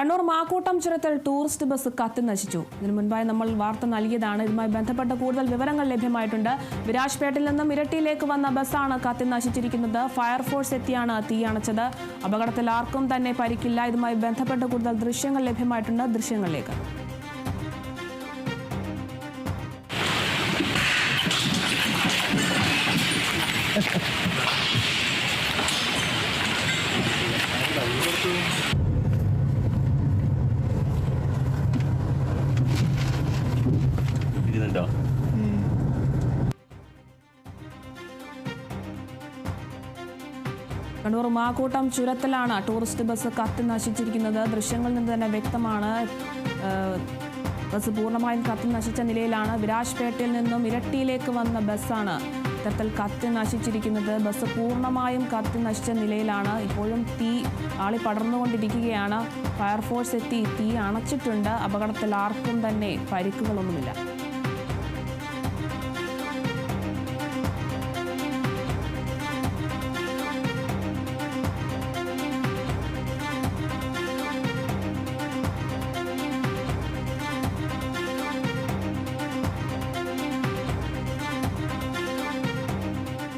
കണ്ണൂർ മാക്കൂട്ടം ചുരത്തിൽ tourist bus കത്തി നശിച്ചു. ഇതിനു മുൻപായി നമ്മൾ വാർത്ത നൽകിയതാണ്. ഇതുമായി ബന്ധപ്പെട്ട കൂടുതൽ വിവരങ്ങൾ ലഭ്യമായിട്ടുണ്ട്. വിരാജ്പേട്ടിൽ നിന്നും ഇരട്ടിയിലേക്ക് വന്ന ബസ്സാണ് കത്തി നശിച്ചിരിക്കുന്നത്. ഫയർഫോഴ്സ് എത്തിയാണ് തീ അണച്ചത്. അപകടത്തിൽ ആർക്കും തന്നെ പരിക്കില്ല. ഇതുമായി ബന്ധപ്പെട്ട കൂടുതൽ ദൃശ്യങ്ങൾ ലഭ്യമായിട്ടുണ്ട്. ദൃശ്യങ്ങളിലേക്ക്. കണ്ണൂർ മാക്കൂട്ടം ചുരത്തിലാണ് ടൂറിസ്റ്റ് ബസ് കത്തി നശിച്ചിരിക്കുന്നത്. ദൃശ്യങ്ങളിൽ നിന്ന് തന്നെ വ്യക്തമാണ്. ബസ് പൂർണ്ണമായും കത്തി നശിച്ച നിലയിലാണ്. വിരാജ്പേട്ടയിൽ നിന്നും ഇരട്ടിയിലേക്ക് വന്ന ബസ്സാണ് ഇത്തരത്തിൽ കത്തി നശിച്ചിരിക്കുന്നത്. ബസ് പൂർണ്ണമായും കത്തി നശിച്ച നിലയിലാണ്. ഇപ്പോഴും തീ ആളി പടർന്നുകൊണ്ടിരിക്കുകയാണ്. ഫയർഫോഴ്സ് എത്തി തീ അണച്ചിട്ടുണ്ട്. അപകടത്തിൽ ആർക്കും തന്നെ പരിക്കുകളൊന്നുമില്ല.